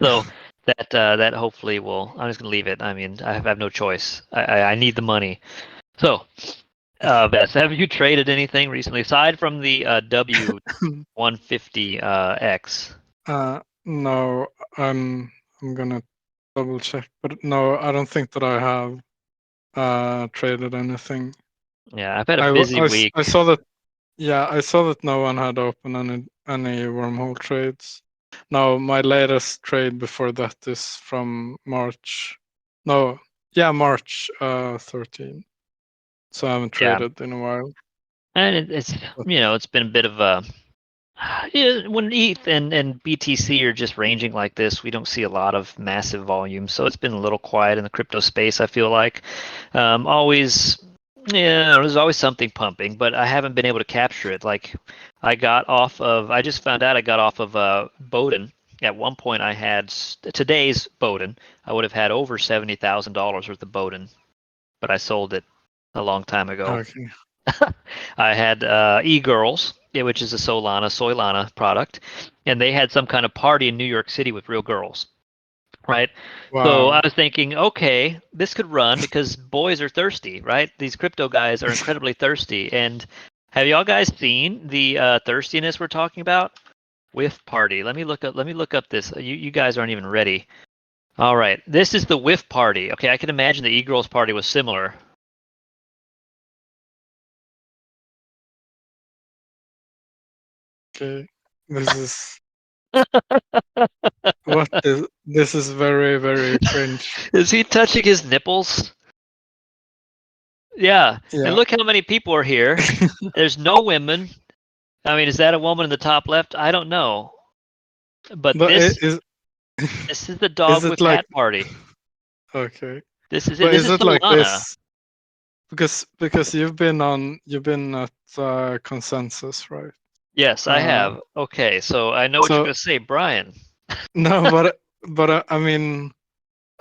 So that hopefully will. I'm just gonna leave it. I mean, I have no choice. I need the money. So, Vess, have you traded anything recently aside from the W150 X? No, I'm gonna double check, but no, I don't think that I have traded anything. Yeah, I've had a busy I week. saw that. Yeah, I saw that no one had opened any wormhole trades. Now my latest trade before that is from March. No, yeah, March 13. So I haven't Yeah, traded in a while. and it's But it's been a bit of a yeah, when ETH and BTC are just ranging like this, we don't see a lot of massive volume. So it's been a little quiet in the crypto space, I feel like. Always, yeah, there's always something pumping, but I haven't been able to capture it. Like, I just found out I got off of Bowden. At one point, I had today's Bowden. I would have had over $70,000 worth of Bowden, but I sold it a long time ago. okay, I had e-girls, yeah, which is a Solana product, and they had some kind of party in New York City with real girls, right? So I wow. was thinking, okay, this could run because boys are thirsty, right? These crypto guys are incredibly thirsty. And have y'all guys seen the thirstiness we're talking about? Whiff party. Let me look up this. You guys aren't even ready. All right, this is the whiff party. Okay, I can imagine the e-girls party was similar. Okay, this is what is this is very very cringe. Is he touching his nipples? Yeah, and Yeah, look how many people are here. There's no women. I mean, is that a woman in the top left? I don't know. But but this is the is dog it with like hat party. okay? This is it. But This is is it like Solana. this? Because you've been at consensus, right? Yes, I Uh, have. Okay, so I know what you're so gonna say, Brian. no, but I mean,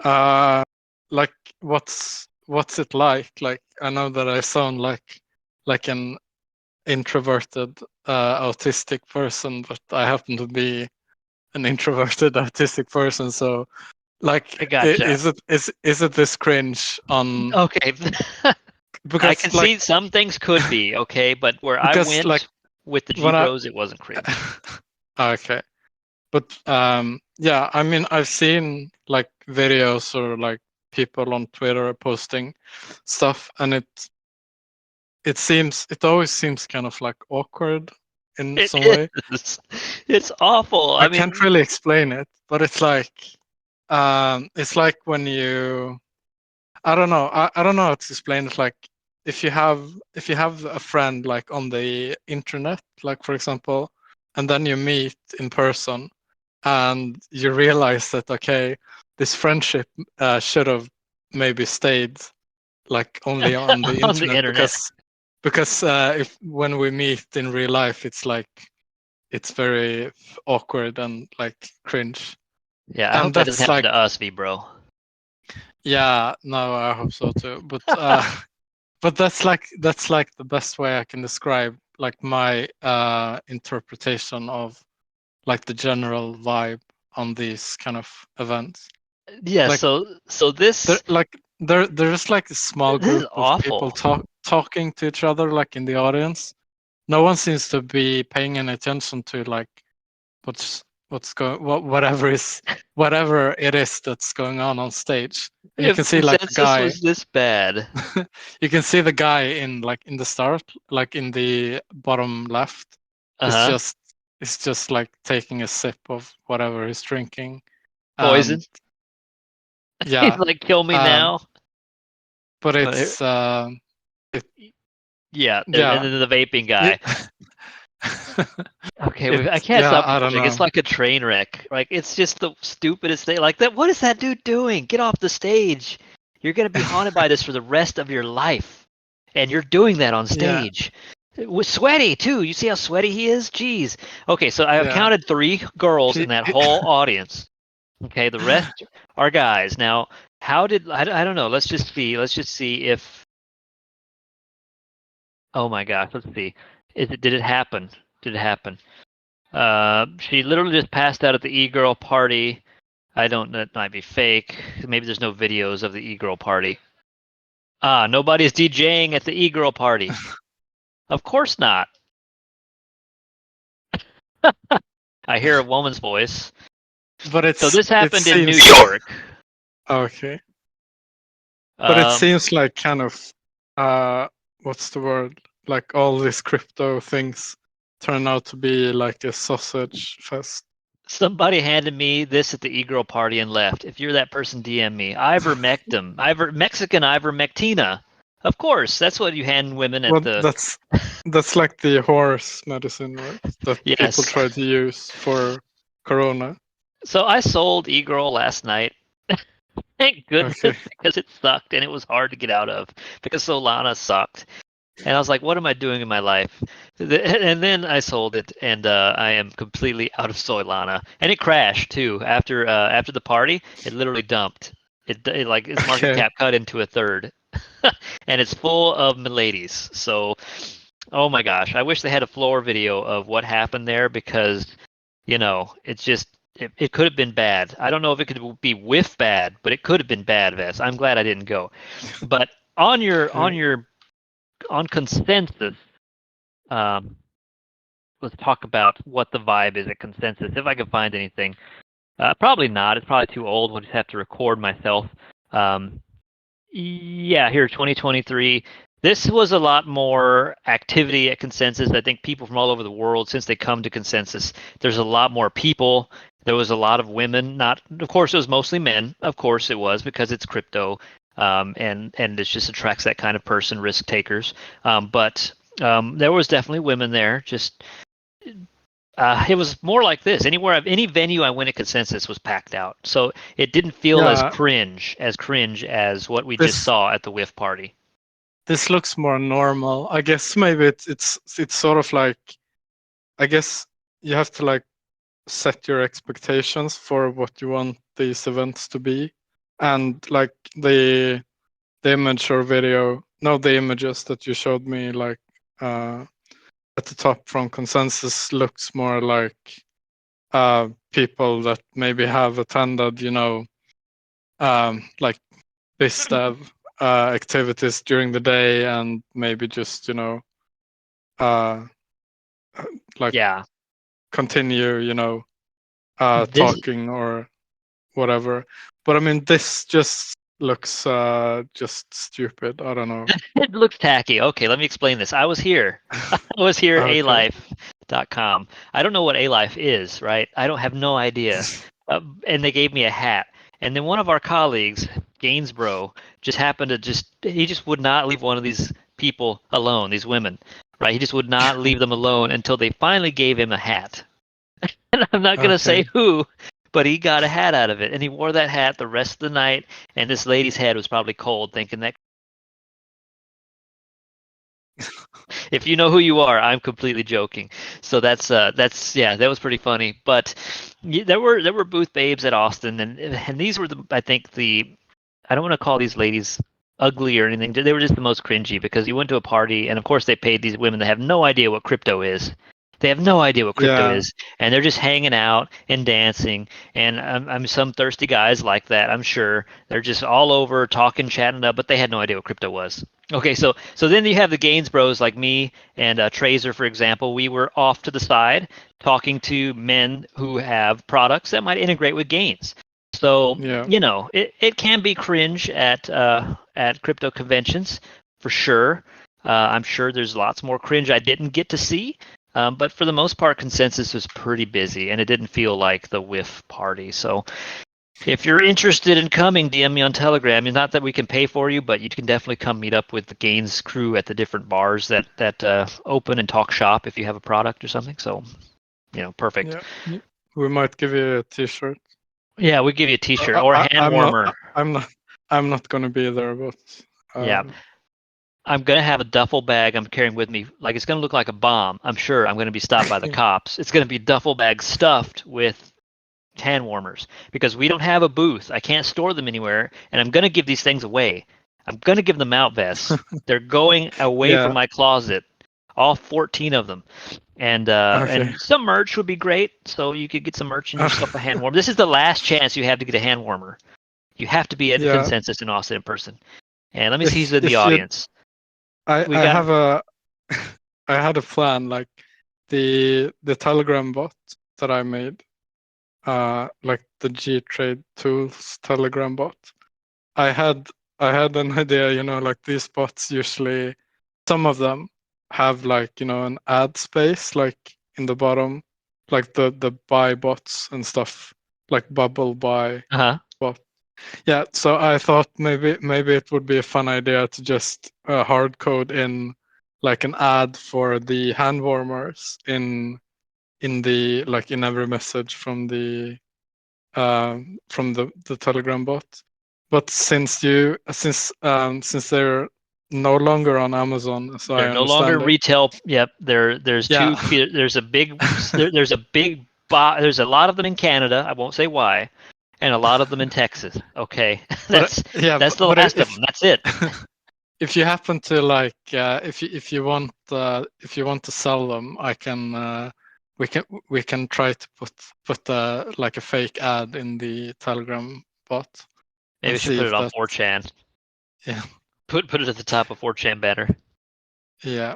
uh, like what's it like? Like I know that I sound like an introverted autistic person, but I happen to be an introverted autistic person. So like, I gotcha. is it this cringe on Okay, I because can see some things could be okay, but where I like went with the G when I Bros, it wasn't cringe. okay. But yeah, I mean, I've seen like videos or like people on Twitter posting stuff, and it always seems kind of like awkward in It some way. is. It's awful. I I can't mean, really explain it, but it's like when you I don't know how to explain it. Like if you have a friend like on the internet, like for example, and then you meet in person, and you realize that okay, this friendship should have maybe stayed like only on the on the internet internet. because if when we meet in real life, it's like it's very awkward and like cringe, Yeah, I and hope that doesn't that's happen like to us, V bro. yeah, no, I hope so too, but but that's like the best way I can describe like my interpretation of like the general vibe on these kind of events. Yeah, Like so there this like there's like a small this is group of people awful. talking to each other like in the audience. No one seems to be paying any attention to like what's whatever it is that's going on stage. And you can If see like the consensus guy. was this bad. You can see the guy in the start, like in the bottom left. It's Uh-huh. just it's just like taking a sip of whatever he's drinking. Poison. And He's yeah, like, kill me um, now. but Uh, it's it, Yeah, and yeah. then the vaping guy. Okay, I can't Yeah, stop I don't laughing. It's know. like a train wreck. Like it's just the stupidest thing. Like that. What is that dude doing? Get off the stage. You're gonna be haunted by this for the rest of your life, and you're doing that on Yeah, stage. With sweaty too. You see how sweaty he is? Jeez. Okay, so I have yeah. counted 3 girls He, in that he- whole audience. Okay, the rest are guys. Now, how did I don't know. Let's just see. Let's just see if. Oh my gosh. Let's see. Did it happen? Did it happen? She literally just passed out at the e-girl party. I don't know, it might be fake. Maybe there's no videos of the e-girl party. Ah, nobody's DJing at the e-girl party. Of course not. I hear a woman's voice. but So this it happened in New seems York. okay. But it Um, seems like kind of what's the word? Like all these crypto things turn out to be like a sausage fest. Somebody handed me this at the e-girl party and left. If you're that person, DM me. Mexican ivermectina. Of course, that's what you hand women at Well, the. that's like the horse medicine, right? That people Yes. try to use for corona. So I sold e-girl last night. Thank Okay. goodness, because it sucked and it was hard to get out of because Solana sucked. And I was like, what am I doing in my life? And then I sold it, and I am completely out of Solana. And it crashed too after the party. It literally dumped. It like its market Okay. cap cut into a third, and it's full of miladies. So, oh my gosh, I wish they had a floor video of what happened there because it's just it could have been bad. I don't know if it could be whiff bad, but it could have been bad, Vess. I'm glad I didn't go. But Okay. on consensus, um, let's talk about what the vibe is at consensus. If I can find anything, probably not. It's probably too old. We'll just have to record myself. Um, yeah, here 2023. This was a lot more activity at consensus. I think people from all over the world, since they come to consensus, there's a lot more people. There was a lot of women. Not, of course, it was mostly men. Of course, it was because it's crypto, and it just attracts that kind of person, risk takers. But there was definitely women there. Just it was more like this. Any venue I went at consensus was packed out, so it didn't feel Yeah. as cringe as what we just This saw at the whiff party. this looks more normal. I guess maybe it's sort of like, I guess you have to like set your expectations for what you want these events to be, and like the image or video, no, the images that you showed me, like uh at the top from consensus, looks more like people that maybe have attended, like this dev activities during the day, and maybe just uh like Yeah, continue this talking or whatever. But I mean, this just looks just stupid. I don't know. it looks tacky. Okay, let me explain this. I was here. I was here, Okay. alife.com. I don't know what alife is, right? I don't have no idea. And they gave me a hat. And then one of our colleagues, Gainsborough, just happened to he just would not leave one of these people alone, these women, right? He just would not leave them alone until they finally gave him a hat. And I'm not going to say Okay. who, but he got a hat out of it. And he wore that hat the rest of the night. And this lady's head was probably cold, thinking that if you know who you are, I'm completely joking. So that's yeah, that was pretty funny. But there were booth babes at Austin, and these were I think I don't want to call these ladies ugly or anything. They were just the most cringy because you went to a party, and of course they paid these women that have no idea what crypto is. They have no idea what crypto Yeah. is, and they're just hanging out and dancing. And I'm some thirsty guys like that. I'm sure they're just all over talking, chatting up, but they had no idea what crypto was. Okay, so then you have the Gaines Bros like me and Trazer, for example. We were off to the side talking to men who have products that might integrate with gains. So Yeah. it can be cringe at crypto conventions for sure. I'm sure there's lots more cringe I didn't get to see, but for the most part, consensus was pretty busy, and it didn't feel like the whiff party. So if you're interested in coming, DM me on Telegram. Not that we can pay for you, but you can definitely come meet up with the Gains crew at the different bars that open and talk shop if you have a product or something. So, perfect. Yeah. We might give you a T-shirt. Yeah, we give you a T-shirt or a hand I'm not. warmer. I'm not gonna be there, but Yeah, I'm gonna have a duffel bag I'm carrying with me. Like it's gonna look like a bomb. I'm sure I'm gonna be stopped by the cops. It's gonna be duffel bag stuffed with hand warmers because we don't have a booth. I can't store them anywhere, and I'm gonna give these things away. I'm gonna give them out, Vess. They're going away yeah. from my closet, all 14 of them, and Okay. some merch would be great. So you could get some merch and yourself a hand warmer. This is the last chance you have to get a hand warmer. You have to be at the Yeah. consensus in Austin in person. And let me see who's in the If you, audience. I We got have a, I had a plan like the Telegram bot that I made, like the gTrade tools Telegram bot. I had an idea, like these bots usually, some of them have like, an ad space like in the bottom, like the buy bots and stuff, like bubble buy bot. Yeah, so I thought maybe it would be a fun idea to just hard code in like an ad for the hand warmers in the like in every message from the Telegram bot. But since they're no longer on Amazon, as I They're no longer understand it. retail. Yep. There's Yeah. there's a big there's a big there's a lot of them in Canada. I won't say why, and a lot of them in Texas. Okay, but that's the last of them. That's it. if you happen to like if you want to sell them, I can we can try to put like a fake ad in the Telegram bot Maybe and we should see put if it on that. 4chan. Yeah. Put it at the top of 4chan banner. Yeah.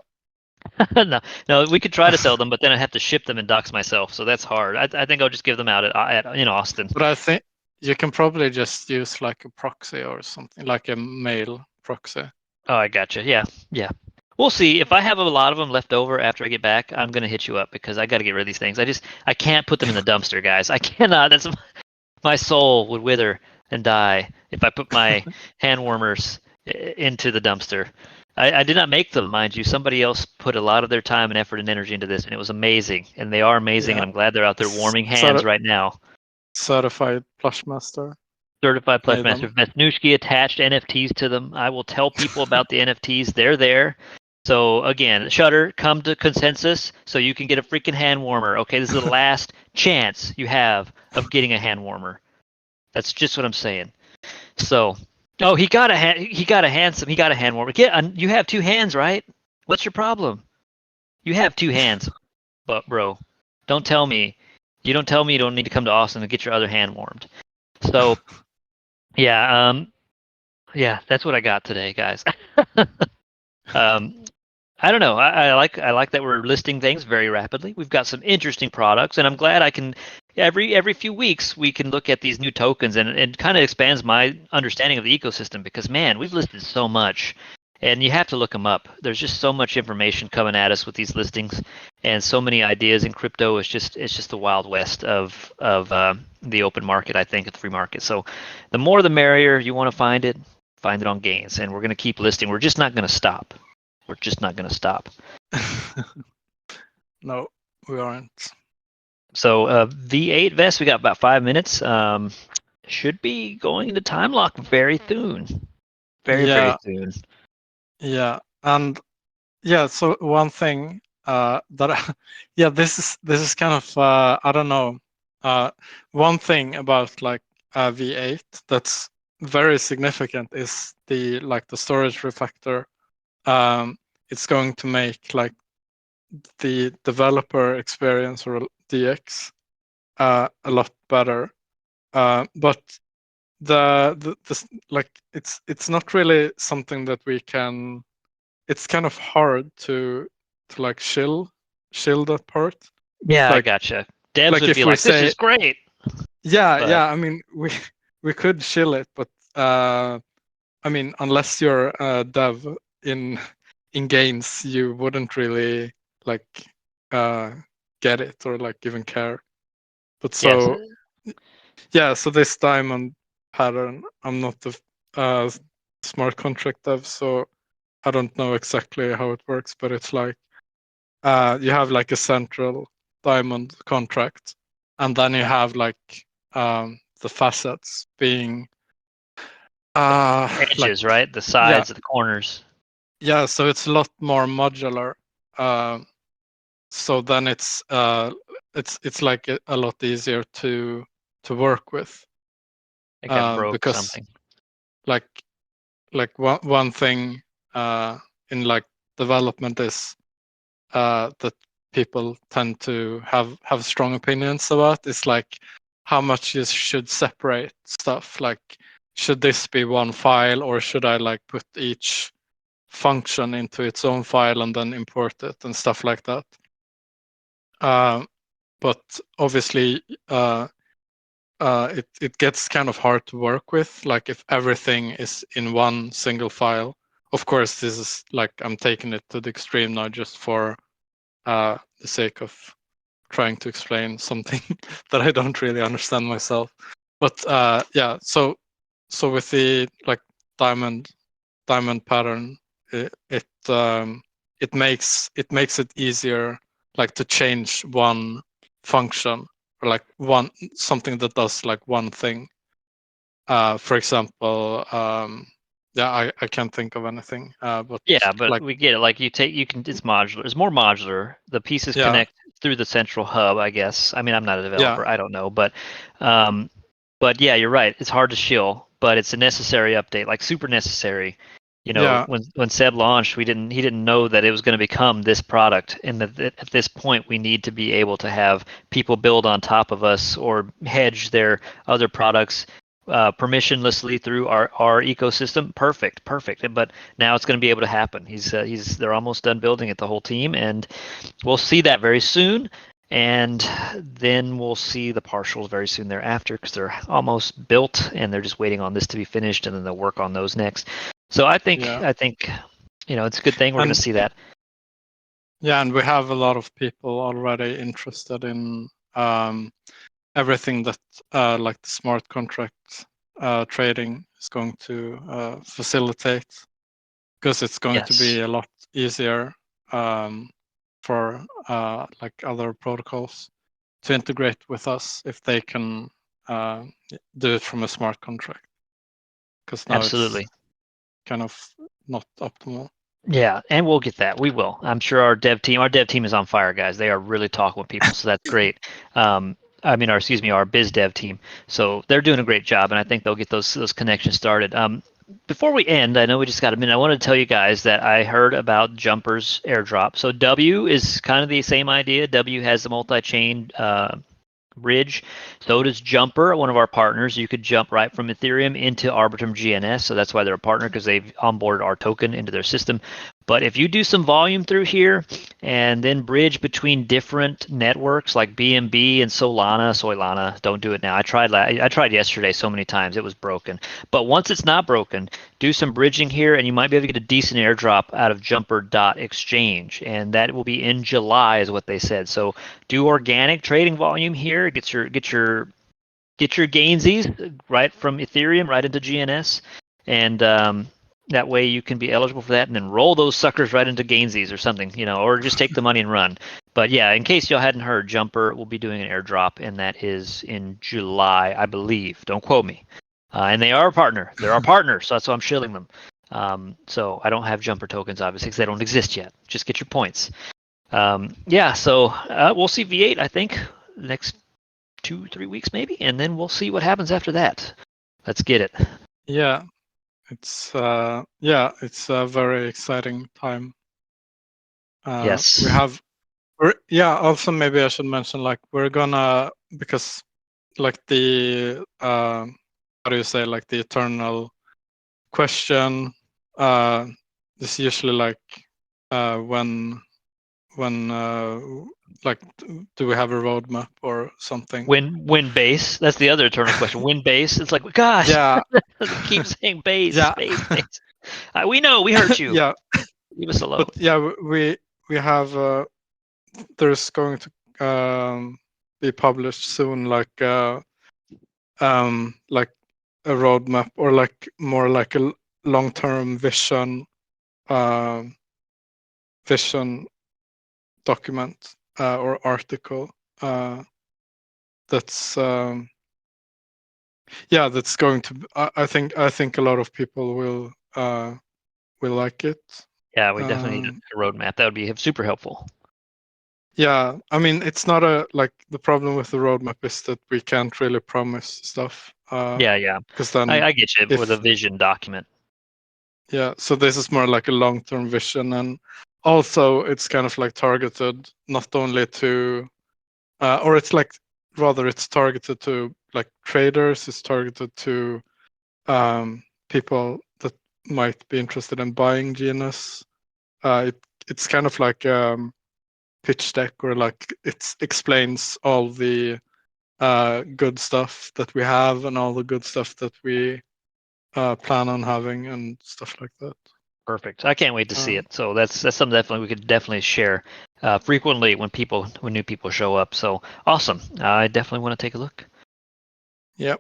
No, we could try to sell them, but then I'd have to ship them and dox myself, so that's hard. I think I'll just give them out at Austin. But I think you can probably just use like a proxy or something, like a mail proxy. Oh, I gotcha. Yeah, yeah. We'll see. If I have a lot of them left over after I get back, I'm gonna hit you up because I got to get rid of these things. I can't put them in the dumpster, guys. I cannot. That's my soul would wither and die if I put my hand warmers into the dumpster. I did not make them, mind you. Somebody else put a lot of their time and effort and energy into this, and it was amazing. And they are amazing, and Yeah. I'm glad they're out there warming hands right now. Certified plush master. Certified Plush Made Master them. Vesnushki attached NFTs to them. I will tell people about the NFTs. They're there. So again, Shutter, come to consensus so you can get a freaking hand warmer. Okay, this is the last chance you have of getting a hand warmer. That's just what I'm saying. So, oh, he got a hand warmer. You have two hands, right? What's your problem? You have two hands, but bro, don't tell me. You don't tell me you don't need to come to Austin to get your other hand warmed. So, yeah, yeah, that's what I got today, guys. um, I don't know. I like that we're listing things very rapidly. We've got some interesting products, and I'm glad I can every few weeks we can look at these new tokens, and it kind of expands my understanding of the ecosystem because man, we've listed so much, and you have to look them up. There's just so much information coming at us with these listings, and so many ideas in crypto. It's just the wild west of the open market. I think at the free market. So the more the merrier. You want to find it on Gains, and we're going to keep listing. We're just not going to stop. We're just not going to stop. No, we aren't. So V8 Vest, we got about 5 minutes. Should be going into time lock very soon. Very soon. Yeah, and yeah. So one thing that yeah, this is kind of I don't know. One thing about like V8 that's very significant is the storage refactor. It's going to make like the developer experience or DX a lot better. But it's not really something that we can. It's kind of hard to like shill that part. Yeah, I Like gotcha. Devs like would if be we like, "This say is great," but yeah, I mean we could chill it, but I mean unless you're a dev in games, you wouldn't really like get it or like even care. But yes, so yeah, so this diamond pattern, I'm not the smart contract dev, so I don't know exactly how it works, but it's like you have like a central diamond contract, and then you have like the facets being like edges, right? The yeah, sides, the corners. yeah. So it's a lot more modular. Um, so then it's like a lot easier to work with I think I broke because something. like one thing in like development is that people tend to have strong opinions about. It's like how much you should separate stuff. Like, should this be one file, or should I like put each function into its own file and then import it and stuff like that? Uh, but obviously, it gets kind of hard to work with. Like if everything is in one single file. Of course, this is like I'm taking it to the extreme now, just for the sake of trying to explain something that I don't really understand myself. But yeah, so with the like diamond pattern, it makes it easier like to change one function, or like one something that does like one thing. For example, yeah, I can't think of anything, but Yeah, but like we get it. Like you can, it's modular. It's more modular. The pieces yeah, connect through the central hub, I guess. I mean, I'm not a yeah, developer. I don't know, um, but yeah, you're right. It's hard to shill, but it's a necessary update, like super necessary. You know, yeah, when Seb launched, he didn't know that it was going to become this product, and that at this point we need to be able to have people build on top of us or hedge their other products permissionlessly through our ecosystem. Perfect. But now it's going to be able to happen. They're almost done building it, the whole team, and we'll see that very soon. And then we'll see the partials very soon thereafter because they're almost built and they're just waiting on this to be finished, and then they'll work on those next. So yeah. I think it's a good thing we're going to And see that. yeah, and we have a lot of people already interested in everything that like the smart contract trading is going to facilitate, because it's going to be Yes, a lot easier for like other protocols to integrate with us if they can uh, do it from a smart contract, because now it's absolutely. kind of not optimal. Yeah, and we'll get that. We will. I'm sure our dev team is on fire, guys. They are really talking with people, so that's great. I mean, our biz dev team. So they're doing a great job, and I think they'll get those connections started. Before we end, I know we just got a minute. I wanted to tell you guys that I heard about Jumper's airdrop. So W is kind of the same idea. W has the multi-chain bridge. So does Jumper, one of our partners. You could jump right from Ethereum into Arbitrum GNS. So that's why they're a partner, because they've onboarded our token into their system. But if you do some volume through here and then bridge between different networks like BNB and Solana, don't do it now. I tried yesterday so many times it was broken. But once it's not broken, do some bridging here and you might be able to get a decent airdrop out of Jumper.exchange, and that will be in July is what they said. So do organic trading volume here. Get your gainsies right from Ethereum right into GNS, and that way you can be eligible for that, and then roll those suckers right into gainsies or something, or just take the money and run. But yeah, in case y'all hadn't heard, Jumper will be doing an airdrop, and that is in July, I believe. Don't quote me. And they are a partner. They're our partner, so that's why I'm shilling them. So I don't have Jumper tokens, obviously, because they don't exist yet. Just get your points. Yeah, so we'll see V8, I think, next 2-3 weeks maybe, and then we'll see what happens after that. Let's get it. Yeah, it's a very exciting time. We Yes. have yeah, also maybe I should mention, like, we're gonna, because like the how do you say, like the eternal question is usually like when like, do we have a roadmap or something? When base? That's the other eternal question. When base? It's like, gosh, Yeah. keep saying base, Yeah. base. We know we hurt you. Yeah. Leave us alone. But yeah, we have there's going to be published soon, like a roadmap, or like more like a long-term vision document or article that's that's going to. I think a lot of people will like it. Yeah, we definitely need a roadmap. That would be super helpful. Yeah, I mean, it's not the problem with the roadmap is that we can't really promise stuff. Yeah. Because then I get you with a if vision document. yeah, so this is more like a long-term vision, and also it's kind of like targeted not only to, or it's like rather it's targeted to like traders. It's targeted to people that might be interested in buying GNS. It's kind of like pitch deck, or like it explains all the good stuff that we have and all the good stuff that we plan on having and stuff like that. Perfect. I can't wait to see it. So that's something definitely we could definitely share frequently when new people show up. So awesome. I definitely want to take a look. Yep.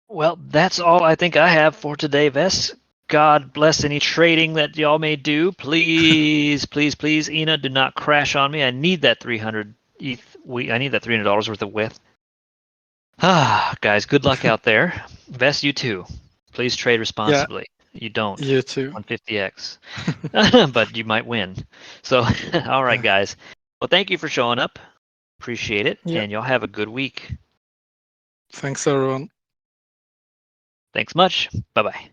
Well, that's all I think I have for today, Vess. God bless any trading that y'all may do. Please, please, please, Ina, do not crash on me. I need that 300 ETH. I need that $300 worth of width. Guys, good luck out there. Vess, you too. Please trade responsibly. You don't You too. on 50x, but you might win. So, all right, guys. Well, thank you for showing up. Appreciate it, and y'all have a good week. Thanks, everyone. Thanks much. Bye bye.